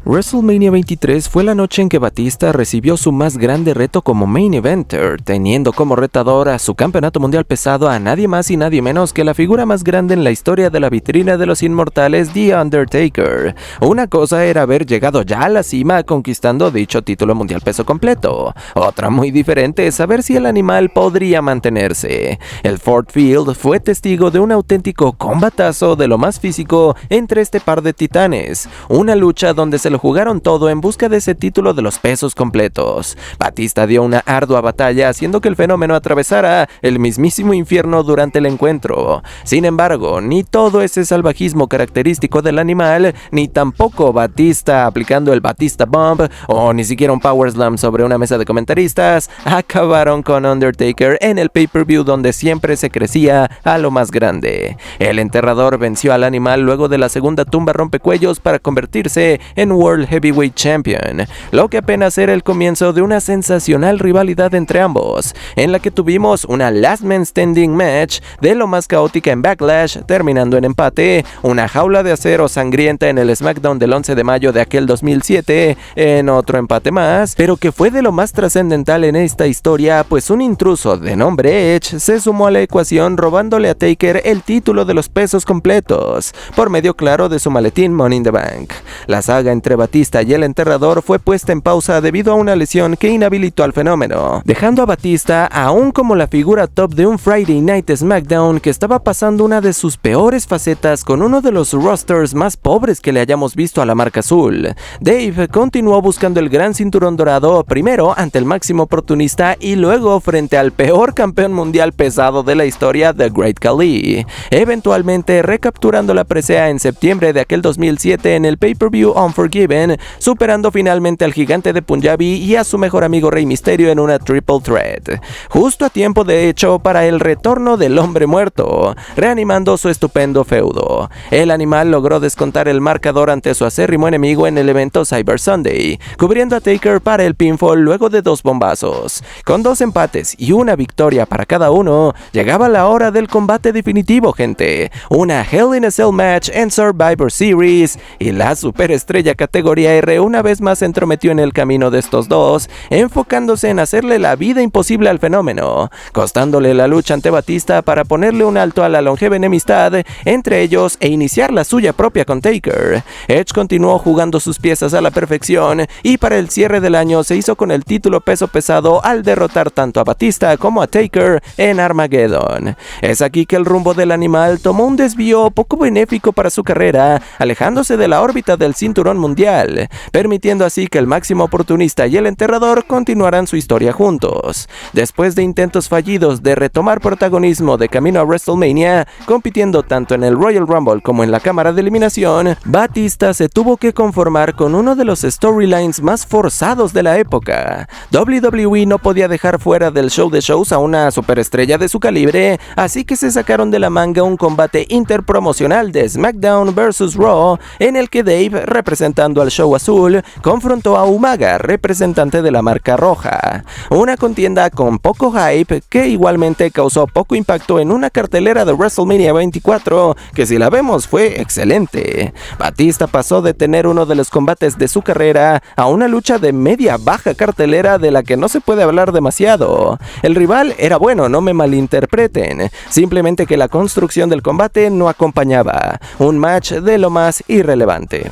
WrestleMania 23 fue la noche en que Batista recibió su más grande reto como main eventer, teniendo como retador a su campeonato mundial pesado a nadie más y nadie menos que la figura más grande en la historia de la vitrina de los inmortales, The Undertaker. Una cosa era haber llegado ya a la cima conquistando dicho título mundial peso completo. Otra muy diferente es saber si el animal podría mantenerse. El Ford Field fue testigo de un auténtico combatazo de lo más físico entre este par de titanes. Una lucha donde se lo jugaron todo en busca de ese título de los pesos completos. Batista dio una ardua batalla haciendo que el fenómeno atravesara el mismísimo infierno durante el encuentro. Sin embargo, ni todo ese salvajismo característico del animal, ni tampoco Batista aplicando el Batista Bomb, o ni siquiera un Power Slam sobre una mesa de comentaristas, acabaron con Undertaker en el pay-per-view donde siempre se crecía a lo más grande. El enterrador venció al animal luego de la segunda tumba rompecuellos para convertirse en World Heavyweight Champion, lo que apenas era el comienzo de una sensacional rivalidad entre ambos, en la que tuvimos una Last Man Standing match de lo más caótica en Backlash, terminando en empate, una jaula de acero sangrienta en el SmackDown del 11 de mayo de aquel 2007, en otro empate más, pero que fue de lo más trascendental en esta historia, pues un intruso de nombre Edge se sumó a la ecuación robándole a Taker el título de los pesos completos, por medio claro de su maletín Money in the Bank. La saga entre Batista y el enterrador fue puesta en pausa debido a una lesión que inhabilitó al fenómeno, dejando a Batista aún como la figura top de un Friday Night SmackDown que estaba pasando una de sus peores facetas con uno de los rosters más pobres que le hayamos visto a la marca azul. Dave continuó buscando el gran cinturón dorado, primero ante el máximo oportunista y luego frente al peor campeón mundial pesado de la historia, The Great Khali, eventualmente recapturando la presea en septiembre de aquel 2007 en el pay-per-view Unforgiven, superando finalmente al gigante de Punjabi y a su mejor amigo Rey Mysterio en una triple threat, justo a tiempo de hecho para el retorno del hombre muerto, reanimando su estupendo feudo. El animal logró descontar el marcador ante su acérrimo enemigo en el evento Cyber Sunday, cubriendo a Taker para el pinfall luego de 2 bombazos. Con 2 empates y una victoria para cada uno, llegaba la hora del combate definitivo, gente. Una Hell in a Cell match en Survivor Series, y la superestrella categoría R una vez más se entrometió en el camino de estos dos, enfocándose en hacerle la vida imposible al fenómeno, costándole la lucha ante Batista para ponerle un alto a la longeva enemistad entre ellos e iniciar la suya propia con Taker. Edge continuó jugando sus piezas a la perfección y para el cierre del año se hizo con el título peso pesado al derrotar tanto a Batista como a Taker en Armageddon. Es aquí que el rumbo del animal tomó un desvío poco benéfico para su carrera, alejándose de la órbita del cinturón mundial, permitiendo así que el máximo oportunista y el enterrador continuaran su historia juntos. Después de intentos fallidos de retomar protagonismo de camino a WrestleMania, compitiendo tanto en el Royal Rumble como en la cámara de eliminación, Batista se tuvo que conformar con uno de los storylines más forzados de la época. WWE no podía dejar fuera del show de shows a una superestrella de su calibre, así que se sacaron de la manga un combate interpromocional de SmackDown vs Raw, en el que Dave, representando al show azul, confrontó a Umaga, representante de la marca roja. Una contienda con poco hype que igualmente causó poco impacto en una cartelera de WrestleMania 24 que, si la vemos, fue excelente. Batista pasó de tener uno de los combates de su carrera a una lucha de media baja cartelera de la que no se puede hablar demasiado. El rival era bueno, no me malinterpreten, simplemente que la construcción del combate no acompañaba. Un match de lo más irrelevante.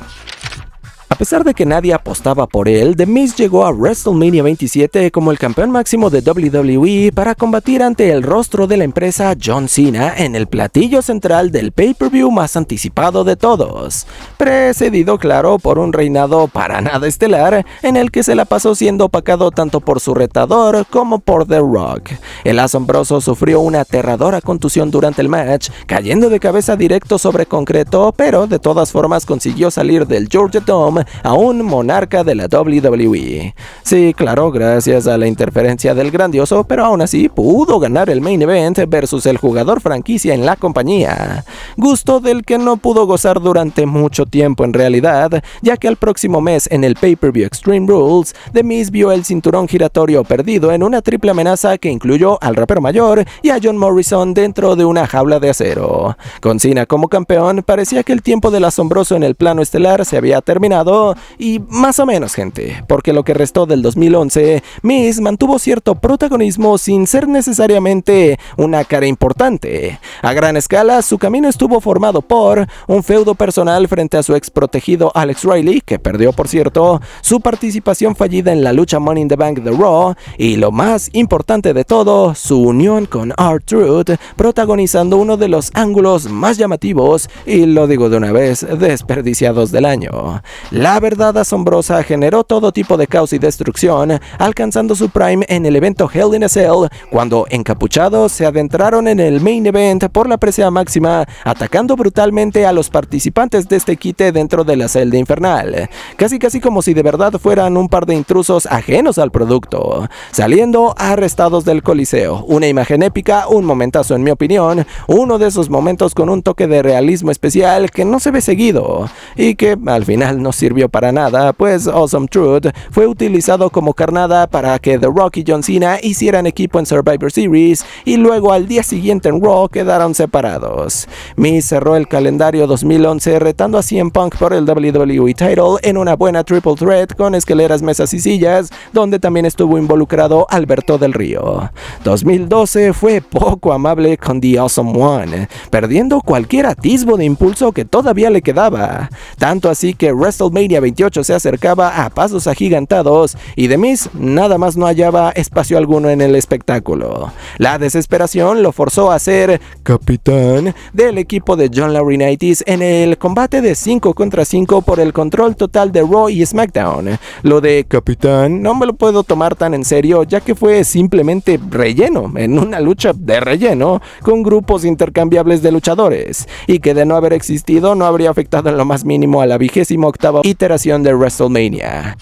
A pesar de que nadie apostaba por él, The Miz llegó a WrestleMania 27 como el campeón máximo de WWE para combatir ante el rostro de la empresa John Cena en el platillo central del pay-per-view más anticipado de todos, precedido claro por un reinado para nada estelar en el que se la pasó siendo opacado tanto por su retador como por The Rock. El asombroso sufrió una aterradora contusión durante el match, cayendo de cabeza directo sobre concreto, pero de todas formas consiguió salir del Georgia Dome a un monarca de la WWE. Sí, claro, gracias a la interferencia del grandioso, pero aún así pudo ganar el main event versus el jugador franquicia en la compañía. Gusto del que no pudo gozar durante mucho tiempo en realidad, ya que al próximo mes en el pay-per-view Extreme Rules, The Miz vio el cinturón giratorio perdido en una triple amenaza que incluyó al rapero mayor y a John Morrison dentro de una jaula de acero. Con Cena como campeón, parecía que el tiempo del asombroso en el plano estelar se había terminado, pasado y más o menos, gente, porque lo que restó del 2011, Miz mantuvo cierto protagonismo sin ser necesariamente una cara importante. A gran escala, su camino estuvo formado por un feudo personal frente a su ex protegido Alex Riley, que perdió por cierto, su participación fallida en la lucha Money in the Bank de Raw y lo más importante de todo, su unión con R-Truth, protagonizando uno de los ángulos más llamativos y lo digo de una vez, desperdiciados del año. La verdad asombrosa generó todo tipo de caos y destrucción, alcanzando su prime en el evento Hell in a Cell, cuando encapuchados se adentraron en el main event por la presea máxima, atacando brutalmente a los participantes de este quite dentro de la celda infernal, casi como si de verdad fueran un par de intrusos ajenos al producto, saliendo arrestados del coliseo. Una imagen épica, un momentazo en mi opinión, uno de esos momentos con un toque de realismo especial que no se ve seguido, y que al final no sirvió para nada, pues Awesome Truth fue utilizado como carnada para que The Rock y John Cena hicieran equipo en Survivor Series, y luego al día siguiente en Raw quedaron separados. Miz cerró el calendario 2011 retando a CM Punk por el WWE Title en una buena triple threat con escaleras, mesas y sillas, donde también estuvo involucrado Alberto del Río. 2012 fue poco amable con The Awesome One, perdiendo cualquier atisbo de impulso que todavía le quedaba, tanto así que WrestleMania 28 se acercaba a pasos agigantados y The Miz nada más no hallaba espacio alguno en el espectáculo. La desesperación lo forzó a ser capitán del equipo de John Laurinaitis en el combate de 5 contra 5 por el control total de Raw y SmackDown. Lo de capitán no me lo puedo tomar tan en serio, ya que fue simplemente relleno en una lucha de relleno con grupos intercambiables de luchadores, y que de no haber existido no habría afectado en lo más mínimo a la 28ª iteración de WrestleMania.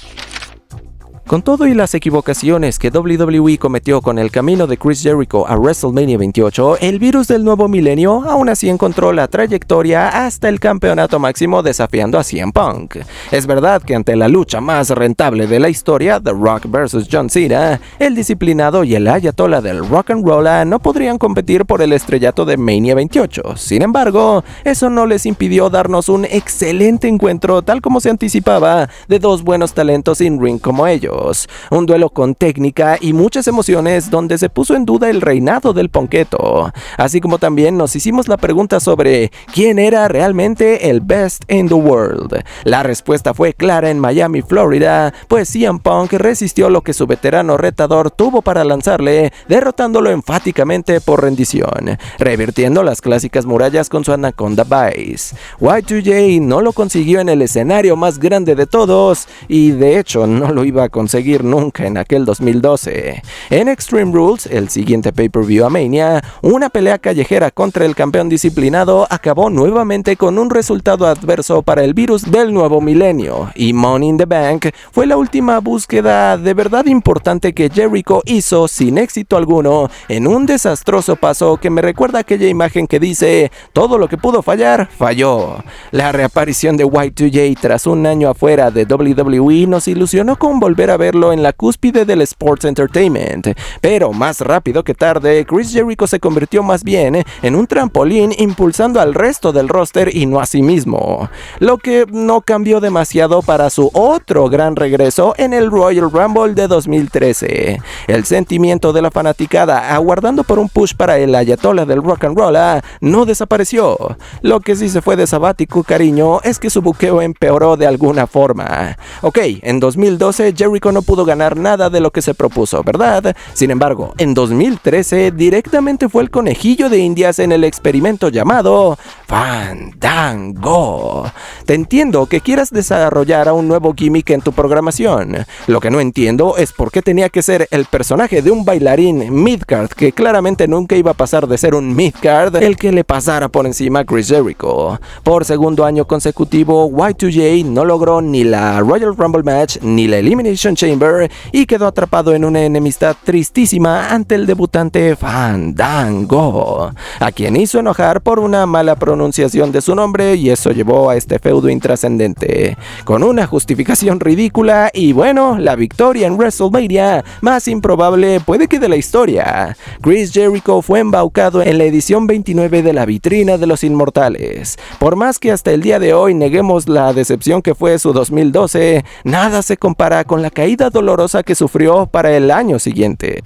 Con todo y las equivocaciones que WWE cometió con el camino de Chris Jericho a WrestleMania 28, el virus del nuevo milenio aún así encontró la trayectoria hasta el campeonato máximo desafiando a CM Punk. Es verdad que ante la lucha más rentable de la historia, The Rock vs John Cena, el disciplinado y el ayatollah del rock and roll no podrían competir por el estrellato de Mania 28. Sin embargo, eso no les impidió darnos un excelente encuentro tal como se anticipaba de dos buenos talentos in-ring como ellos. Un duelo con técnica y muchas emociones donde se puso en duda el reinado del Ponqueto, así como también nos hicimos la pregunta sobre quién era realmente el best in the world. La respuesta fue clara en Miami, Florida, pues CM Punk resistió lo que su veterano retador tuvo para lanzarle, derrotándolo enfáticamente por rendición, revirtiendo las clásicas murallas con su Anaconda Vice. Y2J no lo consiguió en el escenario más grande de todos, y de hecho no lo iba a conseguir nunca en aquel 2012. En Extreme Rules, el siguiente pay-per-view a Mania, una pelea callejera contra el campeón disciplinado acabó nuevamente con un resultado adverso para el virus del nuevo milenio, y Money in the Bank fue la última búsqueda de verdad importante que Jericho hizo sin éxito alguno en un desastroso paso que me recuerda aquella imagen que dice: todo lo que pudo fallar, falló. La reaparición de Y2J tras un año afuera de WWE nos ilusionó con volver a verlo en la cúspide del Sports Entertainment, pero más rápido que tarde, Chris Jericho se convirtió más bien en un trampolín impulsando al resto del roster y no a sí mismo, lo que no cambió demasiado para su otro gran regreso en el Royal Rumble de 2013. El sentimiento de la fanaticada aguardando por un push para el ayatollah del rock and roll no desapareció. Lo que sí se fue de sabático, cariño, es que su buqueo empeoró de alguna forma. Ok, en 2012 Jericho no pudo ganar nada de lo que se propuso, ¿verdad? Sin embargo, en 2013 directamente fue el conejillo de Indias en el experimento llamado Fandango. Te entiendo que quieras desarrollar a un nuevo gimmick en tu programación. Lo que no entiendo es por qué tenía que ser el personaje de un bailarín midcard que claramente nunca iba a pasar de ser un midcard el que le pasara por encima a Chris Jericho. Por segundo año consecutivo, Y2J no logró ni la Royal Rumble match ni la Elimination Elimination Chamber y quedó atrapado en una enemistad tristísima ante el debutante Fandango, a quien hizo enojar por una mala pronunciación de su nombre, y eso llevó a este feudo intrascendente, con una justificación ridícula y bueno, la victoria en WrestleMania más improbable puede que de la historia. Chris Jericho fue embaucado en la edición 29 de la vitrina de los inmortales. Por más que hasta el día de hoy neguemos la decepción que fue su 2012, nada se compara con la caída dolorosa que sufrió para el año siguiente.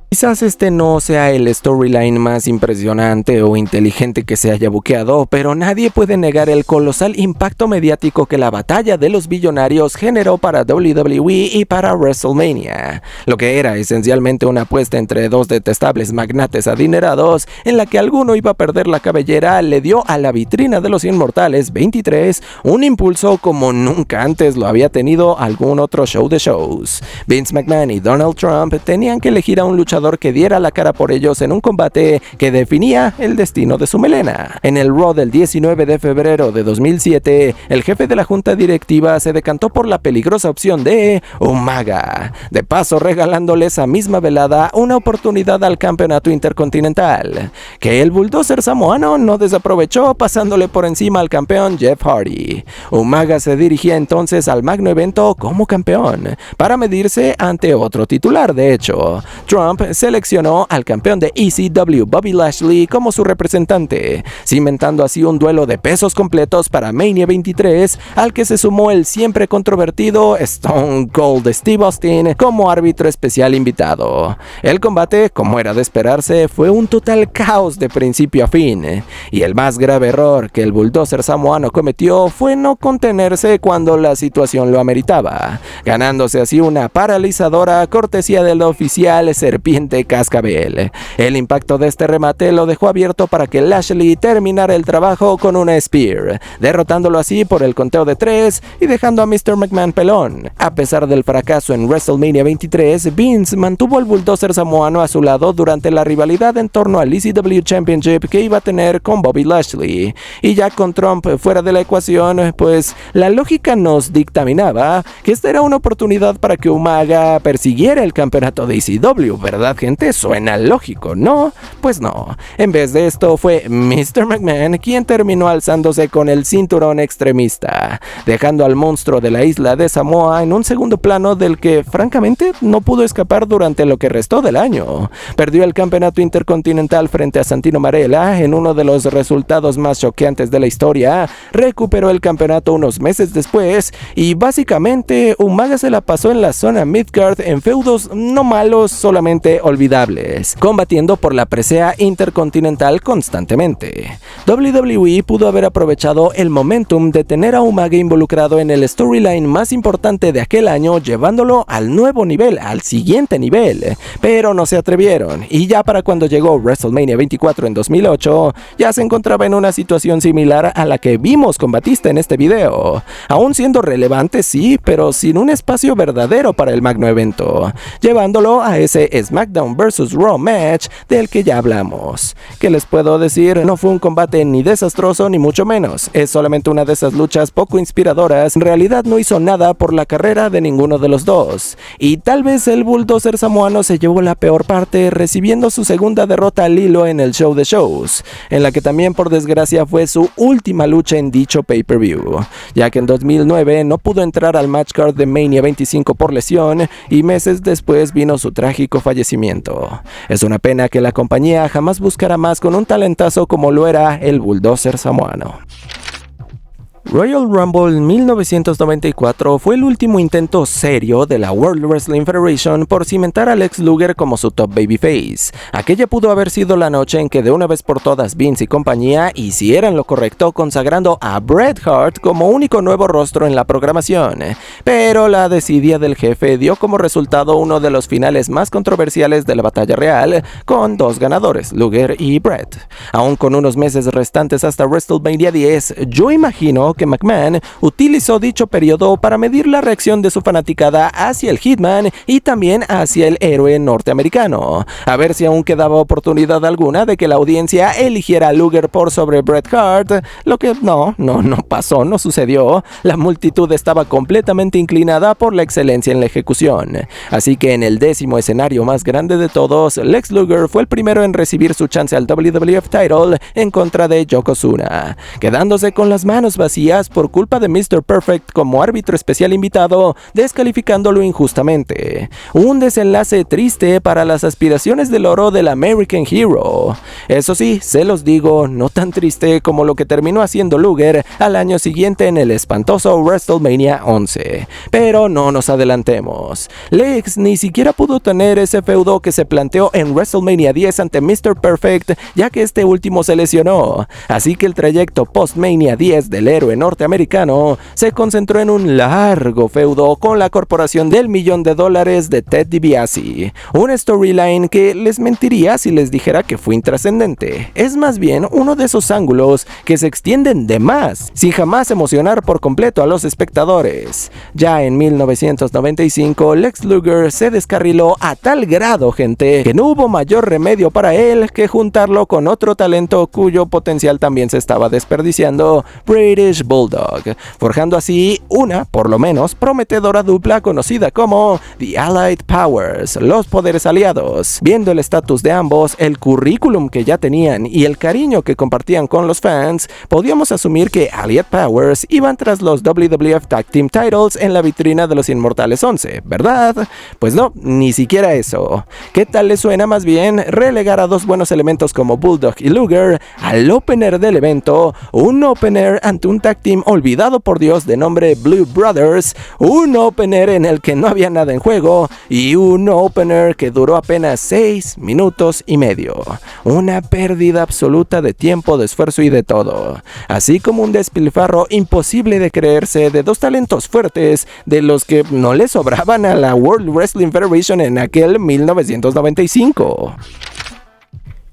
Quizás este no sea el storyline más impresionante o inteligente que se haya buqueado, pero nadie puede negar el colosal impacto mediático que la batalla de los billonarios generó para WWE y para WrestleMania, lo que era esencialmente una apuesta entre dos detestables magnates adinerados en la que alguno iba a perder la cabellera. Le dio a la vitrina de los inmortales 23 un impulso como nunca antes lo había tenido algún otro show de shows. Vince McMahon y Donald Trump tenían que elegir a un luchador que diera la cara por ellos en un combate que definía el destino de su melena. En el Raw del 19 de febrero de 2007, el jefe de la junta directiva se decantó por la peligrosa opción de Umaga, de paso regalándole esa misma velada una oportunidad al campeonato intercontinental, que el bulldozer samoano no desaprovechó, pasándole por encima al campeón Jeff Hardy. Umaga se dirigía entonces al magno evento como campeón, para medirse ante otro titular. De hecho, Trump seleccionó al campeón de ECW Bobby Lashley como su representante, cimentando así un duelo de pesos completos para Mania 23, al que se sumó el siempre controvertido Stone Cold Steve Austin como árbitro especial invitado. El combate, como era de esperarse, fue un total caos de principio a fin, y el más grave error que el bulldozer samoano cometió fue no contenerse cuando la situación lo ameritaba, ganándose así una paralizadora cortesía del oficial Serpiente Cascabel. El impacto de este remate lo dejó abierto para que Lashley terminara el trabajo con una Spear, derrotándolo así por el conteo de 3 y dejando a Mr. McMahon pelón. A pesar del fracaso en WrestleMania 23, Vince mantuvo al bulldozer samoano a su lado durante la rivalidad en torno al ECW Championship que iba a tener con Bobby Lashley. Y ya con Trump fuera de la ecuación, pues la lógica nos dictaminaba que esta era una oportunidad para que Umaga persiguiera el campeonato de ECW, ¿verdad, gente? Suena lógico, ¿no? Pues no. En vez de esto fue Mr. McMahon quien terminó alzándose con el cinturón extremista, dejando al monstruo de la isla de Samoa en un segundo plano del que francamente no pudo escapar durante lo que restó del año. Perdió el campeonato intercontinental frente a Santino Marella en uno de los resultados más choqueantes de la historia, recuperó el campeonato unos meses después y básicamente Umaga se la pasó en la zona midcard en feudos no malos, solamente olvidables, combatiendo por la presea intercontinental constantemente. WWE pudo haber aprovechado el momentum de tener a Umaga involucrado en el storyline más importante de aquel año, llevándolo al nuevo nivel, al siguiente nivel, pero no se atrevieron, y ya para cuando llegó WrestleMania 24 en 2008, ya se encontraba en una situación similar a la que vimos con Batista en este video, aún siendo relevante sí, pero sin un espacio verdadero para el magno evento, llevándolo a ese SmackDown vs Raw match del que ya hablamos. ¿Qué les puedo decir? No fue un combate ni desastroso ni mucho menos, es solamente una de esas luchas poco inspiradoras. En realidad no hizo nada por la carrera de ninguno de los dos, y tal vez el bulldozer samoano se llevó la peor parte, recibiendo su segunda derrota al hilo en el show de shows, en la que también por desgracia fue su última lucha en dicho pay-per-view, ya que en 2009 no pudo entrar al match card de Mania 25 por lesión, y meses después vino su trágico fallecimiento. Es una pena que la compañía jamás buscara más con un talentazo como lo era el bulldozer samoano. Royal Rumble 1994 fue el último intento serio de la World Wrestling Federation por cimentar a Lex Luger como su top babyface. Aquella pudo haber sido la noche en que de una vez por todas Vince y compañía hicieran lo correcto, consagrando a Bret Hart como único nuevo rostro en la programación. Pero la desidia del jefe dio como resultado uno de los finales más controversiales de la batalla real, con dos ganadores, Luger y Bret. Aún con unos meses restantes hasta WrestleMania 10, yo imagino que McMahon utilizó dicho periodo para medir la reacción de su fanaticada hacia el Hitman y también hacia el héroe norteamericano, a ver si aún quedaba oportunidad alguna de que la audiencia eligiera a Luger por sobre Bret Hart, lo que no pasó, no sucedió. La multitud estaba completamente inclinada por la excelencia en la ejecución, así que en el 10º escenario más grande de todos, Lex Luger fue el primero en recibir su chance al WWF Title en contra de Yokozuna, quedándose con las manos vacías por culpa de Mr. Perfect como árbitro especial invitado, descalificándolo injustamente. Un desenlace triste para las aspiraciones del oro del American Hero. Eso sí, se los digo, no tan triste como lo que terminó haciendo Luger al año siguiente en el espantoso WrestleMania 11. Pero no nos adelantemos. Lex ni siquiera pudo tener ese feudo que se planteó en WrestleMania 10 ante Mr. Perfect, ya que este último se lesionó. Así que el trayecto post-Mania 10 del héroe norteamericano se concentró en un largo feudo con la corporación del $1 millón de Ted DiBiase. Una storyline que les mentiría si les dijera que fue intrascendente. Es más bien uno de esos ángulos que se extienden de más, sin jamás emocionar por completo a los espectadores. Ya en 1995, Lex Luger se descarriló a tal grado, gente, que no hubo mayor remedio para él que juntarlo con otro talento cuyo potencial también se estaba desperdiciando, British Bulldog, forjando así una, por lo menos, prometedora dupla conocida como The Allied Powers, los poderes aliados. Viendo el estatus de ambos, el currículum que ya tenían y el cariño que compartían con los fans, podíamos asumir que Allied Powers iban tras los WWF Tag Team Titles en la vitrina de los Inmortales 11, ¿verdad? Pues no, ni siquiera eso. ¿Qué tal les suena más bien relegar a dos buenos elementos como Bulldog y Luger al opener del evento, un opener ante un tag team olvidado por Dios de nombre Blue Brothers, un opener en el que no había nada en juego y un opener que duró apenas 6 minutos y medio? Una pérdida absoluta de tiempo, de esfuerzo y de todo, así como un despilfarro imposible de creerse de dos talentos fuertes de los que no le sobraban a la World Wrestling Federation en aquel 1995.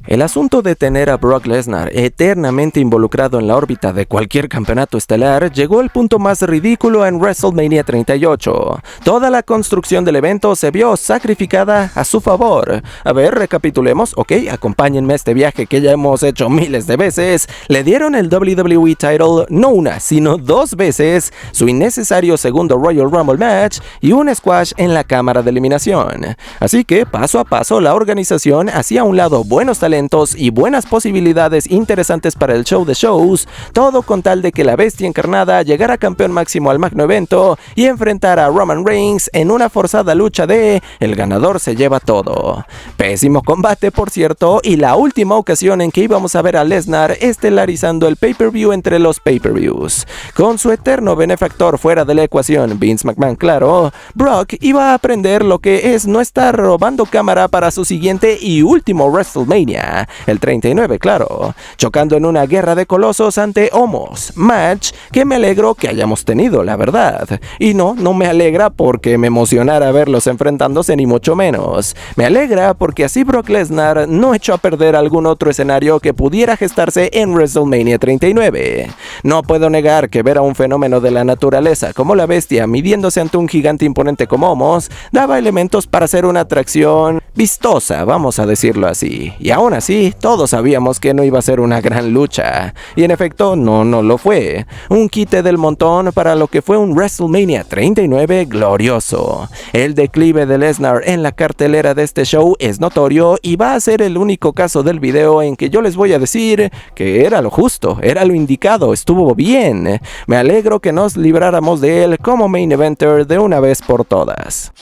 El asunto de tener a Brock Lesnar eternamente involucrado en la órbita de cualquier campeonato estelar llegó al punto más ridículo en WrestleMania 38. Toda la construcción del evento se vio sacrificada a su favor. A ver, recapitulemos, ok, acompáñenme a este viaje que ya hemos hecho miles de veces. Le dieron el WWE Title no una, sino 2 veces, su innecesario segundo Royal Rumble match y un squash en la cámara de eliminación. Así que, paso a paso, la organización hacía a un lado buenos talentos y buenas posibilidades interesantes para el show de shows, todo con tal de que la bestia encarnada llegara campeón máximo al magno evento y enfrentara a Roman Reigns en una forzada lucha de el ganador se lleva todo. Pésimo combate, por cierto, y la última ocasión en que íbamos a ver a Lesnar estelarizando el pay-per-view entre los pay-per-views. Con su eterno benefactor fuera de la ecuación, Vince McMahon, claro, Brock iba a aprender lo que es no estar robando cámara para su siguiente y último WrestleMania, el 39, claro, chocando en una guerra de colosos ante Omos, match que me alegro que hayamos tenido, la verdad. Y no me alegra porque me emocionara verlos enfrentándose, ni mucho menos. Me alegra porque así Brock Lesnar no echó a perder algún otro escenario que pudiera gestarse en WrestleMania 39. No puedo negar que ver a un fenómeno de la naturaleza como la bestia midiéndose ante un gigante imponente como Omos daba elementos para ser una atracción vistosa, vamos a decirlo así. Y aún así, todos sabíamos que no iba a ser una gran lucha. Y en efecto, no lo fue. Un quite del montón para lo que fue un WrestleMania 39 glorioso. El declive de Lesnar en la cartelera de este show es notorio y va a ser el único caso del video en que yo les voy a decir que era lo justo, era lo indicado, estuvo bien. Me alegro que nos libráramos de él como main eventer de una vez por todas.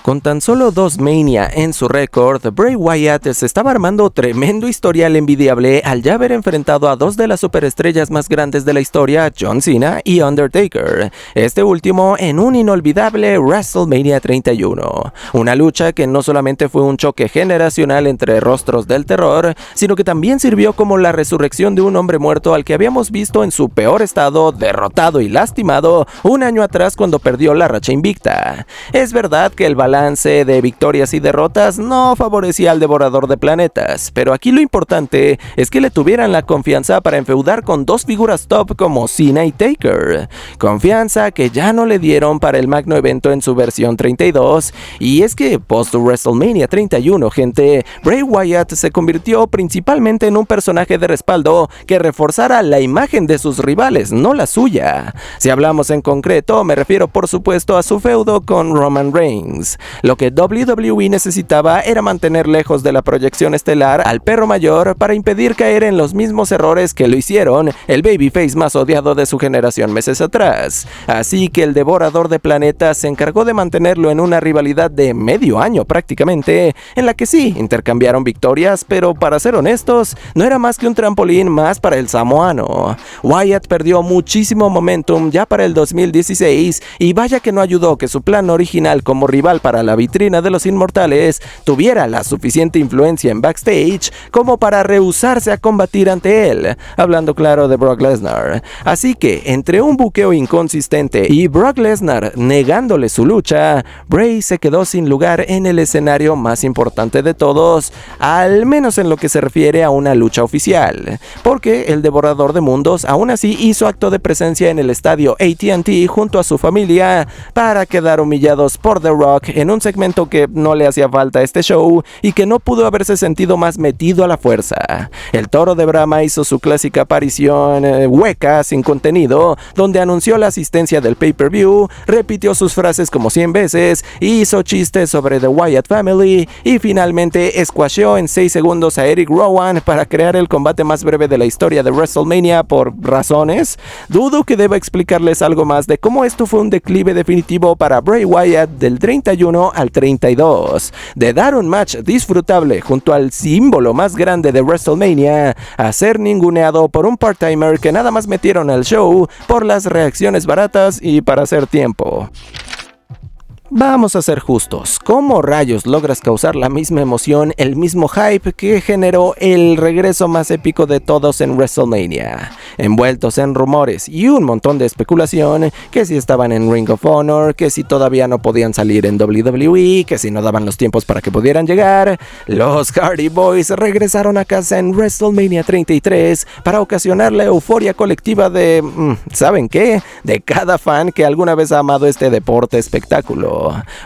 Con tan solo 2 Mania en su récord, Bray Wyatt se estaba armando tremendo historial envidiable al ya haber enfrentado a 2 de las superestrellas más grandes de la historia, John Cena y Undertaker, este último en un inolvidable WrestleMania 31. Una lucha que no solamente fue un choque generacional entre rostros del terror, sino que también sirvió como la resurrección de un hombre muerto al que habíamos visto en su peor estado, derrotado y lastimado un año atrás cuando perdió la racha invicta. Es verdad que el balance balance de victorias y derrotas no favorecía al devorador de planetas, pero aquí lo importante es que le tuvieran la confianza para enfeudar con dos figuras top como Cena y Taker, confianza que ya no le dieron para el magno evento en su versión 32, y es que post WrestleMania 31, gente, Bray Wyatt se convirtió principalmente en un personaje de respaldo que reforzara la imagen de sus rivales, no la suya. Si hablamos en concreto, me refiero por supuesto a su feudo con Roman Reigns. Lo que WWE necesitaba era mantener lejos de la proyección estelar al perro mayor para impedir caer en los mismos errores que lo hicieron el babyface más odiado de su generación meses atrás. Así que el devorador de planetas se encargó de mantenerlo en una rivalidad de medio año prácticamente, en la que sí, intercambiaron victorias, pero para ser honestos, no era más que un trampolín más para el samoano. Wyatt perdió muchísimo momentum ya para el 2016 y vaya que no ayudó que su plan original como rival para la vitrina de los inmortales tuviera la suficiente influencia en backstage como para rehusarse a combatir ante él, hablando claro de Brock Lesnar. Así que, entre un buqueo inconsistente y Brock Lesnar negándole su lucha, Bray se quedó sin lugar en el escenario más importante de todos, al menos en lo que se refiere a una lucha oficial, porque el devorador de mundos aún así hizo acto de presencia en el estadio AT&T junto a su familia para quedar humillados por The Rock en un segmento que no le hacía falta a este show y que no pudo haberse sentido más metido a la fuerza. El toro de Brahma hizo su clásica aparición hueca, sin contenido, donde anunció la asistencia del pay-per-view, repitió sus frases como 100 veces, hizo chistes sobre The Wyatt Family y finalmente squasheó en 6 segundos a Eric Rowan para crear el combate más breve de la historia de WrestleMania por razones. Dudo que deba explicarles algo más de cómo esto fue un declive definitivo para Bray Wyatt del 31 al 32, de dar un match disfrutable junto al símbolo más grande de WrestleMania a ser ninguneado por un part-timer que nada más metieron al show por las reacciones baratas y para hacer tiempo. Vamos a ser justos, ¿cómo rayos logras causar la misma emoción, el mismo hype que generó el regreso más épico de todos en WrestleMania? Envueltos en rumores y un montón de especulación, que si estaban en Ring of Honor, que si todavía no podían salir en WWE, que si no daban los tiempos para que pudieran llegar, los Hardy Boys regresaron a casa en WrestleMania 33 para ocasionar la euforia colectiva de, ¿saben qué? De cada fan que alguna vez ha amado este deporte espectáculo.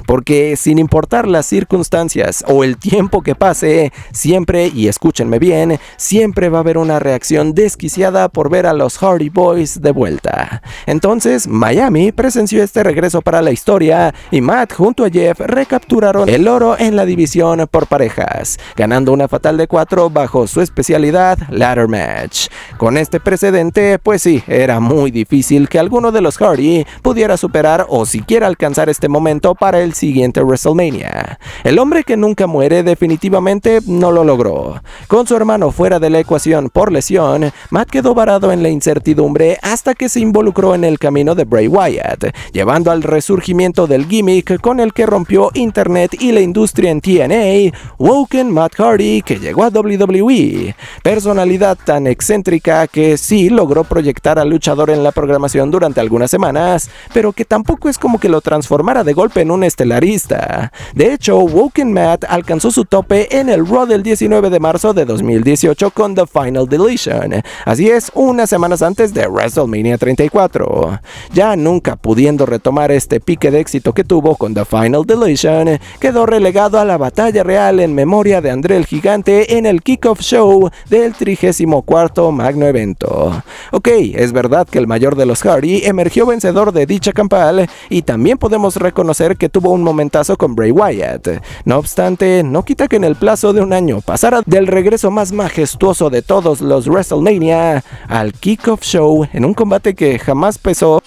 Porque sin importar las circunstancias o el tiempo que pase, siempre, y escúchenme bien, siempre va a haber una reacción desquiciada por ver a los Hardy Boys de vuelta. Entonces, Miami presenció este regreso para la historia y Matt junto a Jeff recapturaron el oro en la división por parejas, ganando una fatal de 4 bajo su especialidad Ladder Match. Con este precedente, pues sí, era muy difícil que alguno de los Hardy pudiera superar o siquiera alcanzar este momento para el siguiente WrestleMania. El hombre que nunca muere definitivamente no lo logró. Con su hermano fuera de la ecuación por lesión, Matt quedó varado en la incertidumbre hasta que se involucró en el camino de Bray Wyatt, llevando al resurgimiento del gimmick con el que rompió internet y la industria en TNA, Woken Matt Hardy, que llegó a WWE. Personalidad tan excéntrica que sí logró proyectar al luchador en la programación durante algunas semanas, pero que tampoco es como que lo transformara de golpe en un estelarista. De hecho, Woken Matt alcanzó su tope en el Raw del 19 de marzo de 2018 con The Final Deletion, así es, unas semanas antes de WrestleMania 34. Ya nunca pudiendo retomar este pique de éxito que tuvo con The Final Deletion, quedó relegado a la batalla real en memoria de André el Gigante en el Kickoff Show del 34º magno evento. Ok, es verdad que el mayor de los Hardy emergió vencedor de dicha campal y también podemos reconocer que tuvo un momentazo con Bray Wyatt. No obstante, no quita que en el plazo de un año pasara del regreso más majestuoso de todos los WrestleMania al Kickoff Show en un combate que jamás pesó.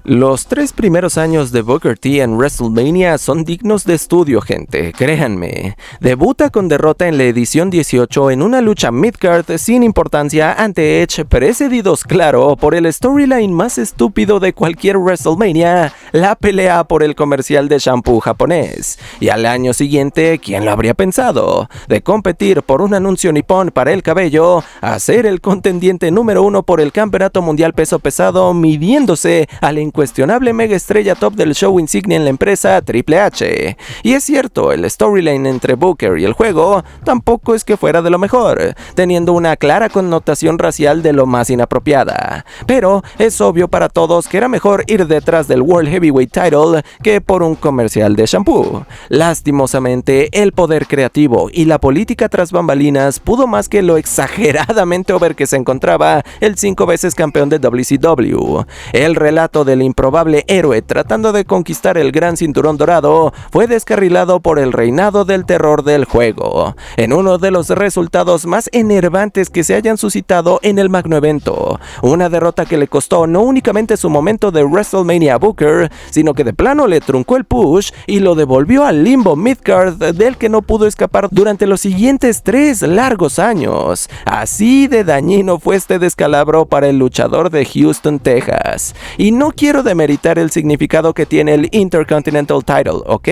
Los 3 primeros años de Booker T en WrestleMania son dignos de estudio, gente, créanme. Debuta con derrota en la edición 18 en una lucha midcard sin importancia ante Edge, precedidos, claro, por el storyline más estúpido de cualquier WrestleMania, la pelea por el comercial de shampoo japonés. Y al año siguiente, ¿quién lo habría pensado? De competir por un anuncio nipón para el cabello, a ser el contendiente número 1 por el campeonato mundial peso pesado, midiéndose a la incuestionable mega estrella top del show insignia en la empresa, Triple H. Y es cierto, el storyline entre Booker y el juego tampoco es que fuera de lo mejor, teniendo una clara connotación racial de lo más inapropiada. Pero es obvio para todos que era mejor ir detrás del World Heavyweight Title que por un comercial de shampoo. Lastimosamente, el poder creativo y la política tras bambalinas pudo más que lo exageradamente over que se encontraba el 5 veces campeón de WCW. El relato del improbable héroe tratando de conquistar el gran cinturón dorado fue descarrilado por el reinado del terror del juego, en uno de los resultados más enervantes que se hayan suscitado en el magno evento. Una derrota que le costó no únicamente su momento de WrestleMania a Booker, sino que de plano le truncó el push y lo devolvió al limbo midcard del que no pudo escapar durante los siguientes 3 largos años. Así de dañino fue este descalabro para el luchador de Houston, Texas. Y no quiero demeritar el significado que tiene el Intercontinental Title, ¿ok?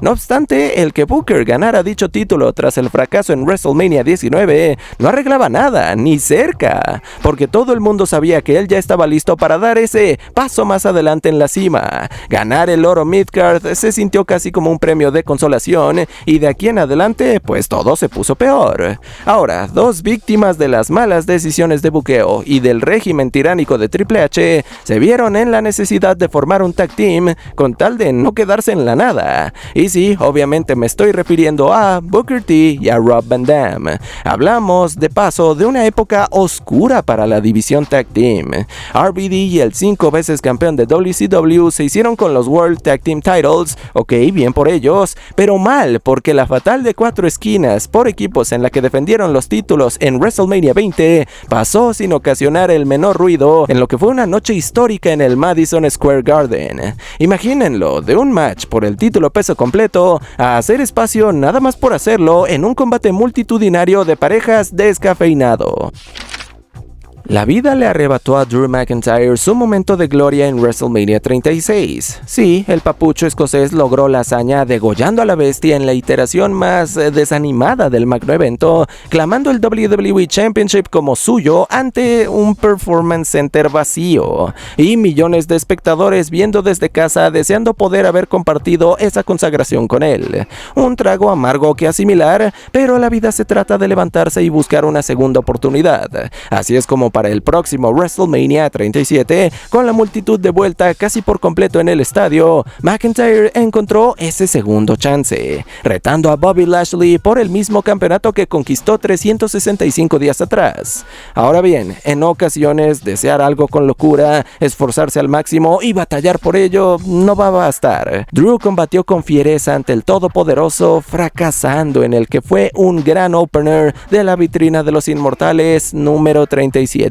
No obstante, el que Booker ganara dicho título tras el fracaso en WrestleMania 19 no arreglaba nada, ni cerca, porque todo el mundo sabía que él ya estaba listo para dar ese paso más adelante en la cima. Ganar el oro midcard se sintió casi como un premio de consolación, y de aquí en adelante pues todo se puso peor. Ahora, 2 víctimas de las malas decisiones de buqueo y del régimen tiránico de Triple H se vieron en la necesidad de formar un tag team con tal de no quedarse en la nada. Y sí, obviamente me estoy refiriendo a Booker T y a Rob Van Dam. Hablamos de paso de una época oscura para la división tag team. RVD y el 5 veces campeón de WCW se hicieron con los World Tag Team Titles, ok, bien por ellos, pero mal porque la fatal de 4 esquinas por equipos en la que defendieron los títulos en WrestleMania 20 pasó sin ocasionar el menor ruido en lo que fue una noche histórica en el Madison Square Garden. Imagínenlo, de un match por el título peso completo a hacer espacio nada más por hacerlo en un combate multitudinario de parejas descafeinado. La vida le arrebató a Drew McIntyre su momento de gloria en WrestleMania 36. Sí, el papucho escocés logró la hazaña degollando a la bestia en la iteración más desanimada del magno evento, clamando el WWE Championship como suyo ante un Performance Center vacío, y millones de espectadores viendo desde casa deseando poder haber compartido esa consagración con él. Un trago amargo que asimilar, pero la vida se trata de levantarse y buscar una segunda oportunidad. Así es como para el próximo WrestleMania 37, con la multitud de vuelta casi por completo en el estadio, McIntyre encontró ese segundo chance, retando a Bobby Lashley por el mismo campeonato que conquistó 365 días atrás. Ahora bien, en ocasiones desear algo con locura, esforzarse al máximo y batallar por ello no va a bastar. Drew combatió con fiereza ante el todopoderoso, fracasando en el que fue un gran opener de la vitrina de los inmortales número 37.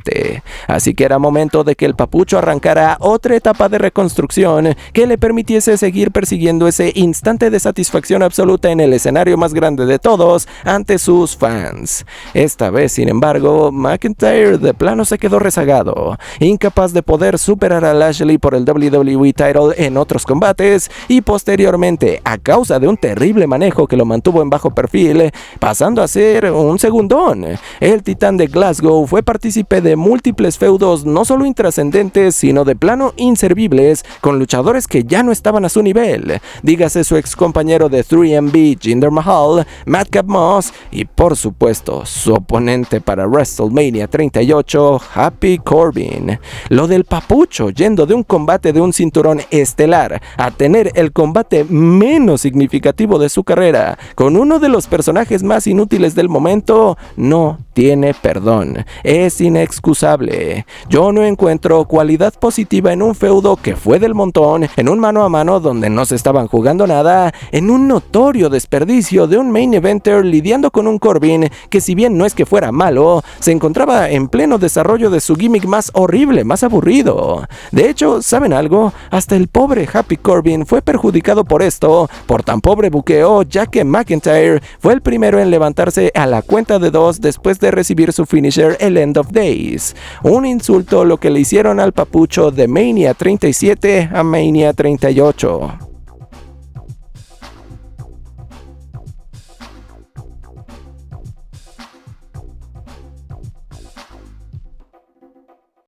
Así que era momento de que el papucho arrancara otra etapa de reconstrucción que le permitiese seguir persiguiendo ese instante de satisfacción absoluta en el escenario más grande de todos ante sus fans. Esta vez, sin embargo, McIntyre de plano se quedó rezagado, incapaz de poder superar a Lashley por el WWE Title en otros combates, y posteriormente, a causa de un terrible manejo que lo mantuvo en bajo perfil, pasando a ser un segundón. El titán de Glasgow fue partícipe de múltiples feudos no solo intrascendentes, sino de plano inservibles con luchadores que ya no estaban a su nivel. Dígase su ex compañero de 3MB, Jinder Mahal, Madcap Moss y por supuesto su oponente para WrestleMania 38, Happy Corbin. Lo del papucho yendo de un combate de un cinturón estelar a tener el combate menos significativo de su carrera con uno de los personajes más inútiles del momento no tiene perdón. Es inexcusable. Yo no encuentro cualidad positiva en un feudo que fue del montón, en un mano a mano donde no se estaban jugando nada, en un notorio desperdicio de un main eventer lidiando con un Corbin que, si bien no es que fuera malo, se encontraba en pleno desarrollo de su gimmick más horrible, más aburrido. De hecho, ¿saben algo? Hasta el pobre Happy Corbin fue perjudicado por esto, por tan pobre buqueo, ya que McIntyre fue el primero en levantarse a la cuenta de 2 después de recibir su finisher, el End of Days. 36. Un insulto lo que le hicieron al papucho de Mania 37 a Mania 38.